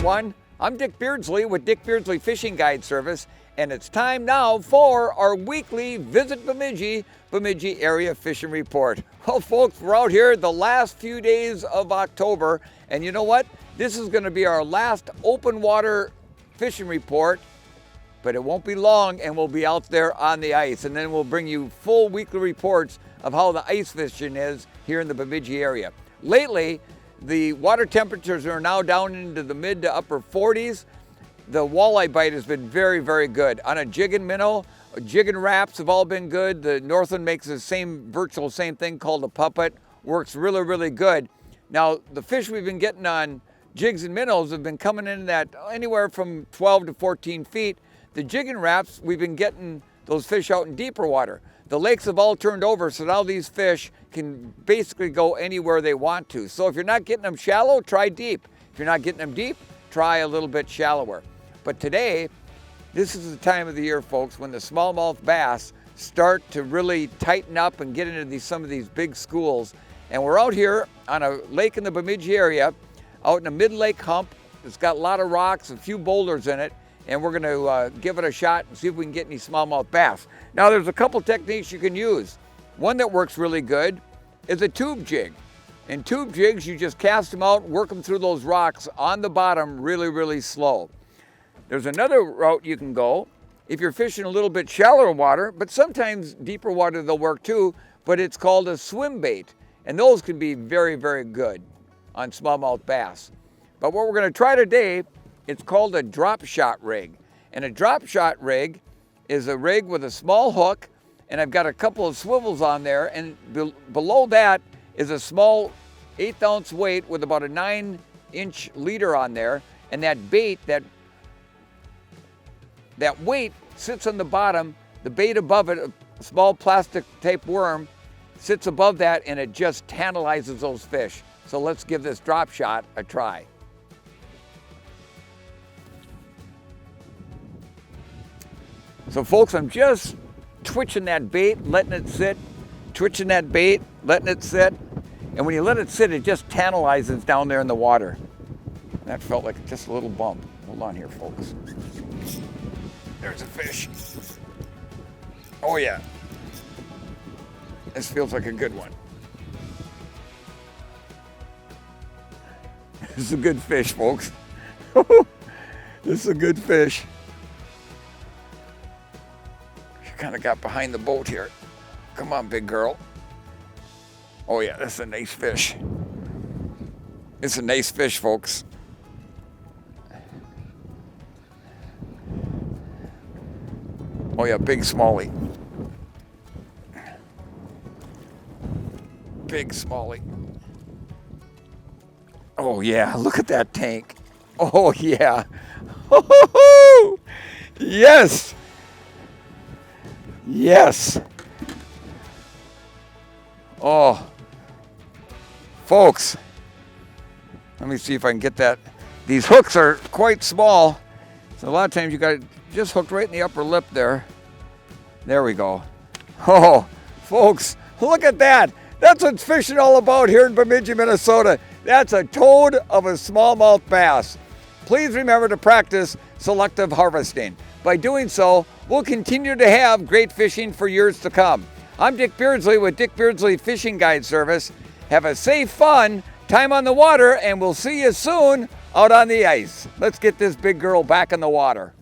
everyone. I'm Dick Beardsley with Dick Beardsley Fishing Guide Service, and it's time now for our weekly Visit Bemidji Area Fishing Report. Well, folks, we're out here the last few days of October, and you know what? This is going to be our last open water fishing report, but it won't be long, and we'll be out there on the ice, and then we'll bring you full weekly reports of how the ice fishing is here in the Bemidji area. Lately, the water temperatures are now down into the mid to upper 40s. The walleye bite has been very, very good. On a jig and minnow, jig and wraps have all been good. The Northland makes the virtual same thing called a puppet. Works really, really good. Now, the fish we've been getting on jigs and minnows have been coming in at anywhere from 12 to 14 feet. The jig and wraps, we've been getting those fish out in deeper water. The lakes have all turned over, so now these fish can basically go anywhere they want to. So if you're not getting them shallow, try deep. If you're not getting them deep, try a little bit shallower. But today, this is the time of the year, folks, when the smallmouth bass start to really tighten up and get into some of these big schools. And we're out here on a lake in the Bemidji area, out in a mid-lake hump. It's got a lot of rocks, a few boulders in it, and we're going to give it a shot and see if we can get any smallmouth bass. Now, there's a couple techniques you can use. One that works really good is a tube jig. In tube jigs, you just cast them out, work them through those rocks on the bottom really, really slow. There's another route you can go if you're fishing a little bit shallower water, but sometimes deeper water they'll work too, but it's called a swim bait. And those can be very, very good on smallmouth bass. But what we're going to try today, it's called a drop shot rig. And a drop shot rig is a rig with a small hook, and I've got a couple of swivels on there, and below that is a small 1/8 ounce weight with about a 9-inch leader on there, and that bait, that weight sits on the bottom, the bait above it, a small plastic type worm, sits above that, and it just tantalizes those fish. So let's give this drop shot a try. So folks, I'm just twitching that bait, letting it sit, twitching that bait, letting it sit. And when you let it sit, it just tantalizes down there in the water. That felt like just a little bump. Hold on here, folks. There's a fish. Oh yeah. This feels like a good one. This is a good fish, folks. This is a good fish. Kind of got behind the boat here. Come on, big girl. Oh yeah, that's a nice fish. It's a nice fish, folks. Oh yeah, big smallie. Big smallie. Oh yeah, look at that tank. Oh yeah. Yes. Yes. Oh, folks, let me see if I can get that. These hooks are quite small, so a lot of times you got it just hooked right in the upper lip there. There we go. Oh, folks, look at that. That's what fishing all about here in Bemidji, Minnesota. That's a toad of a smallmouth bass. Please remember to practice selective harvesting. By doing so, we'll continue to have great fishing for years to come. I'm Dick Beardsley with Dick Beardsley Fishing Guide Service. Have a safe, fun time on the water, and we'll see you soon out on the ice. Let's get this big girl back in the water.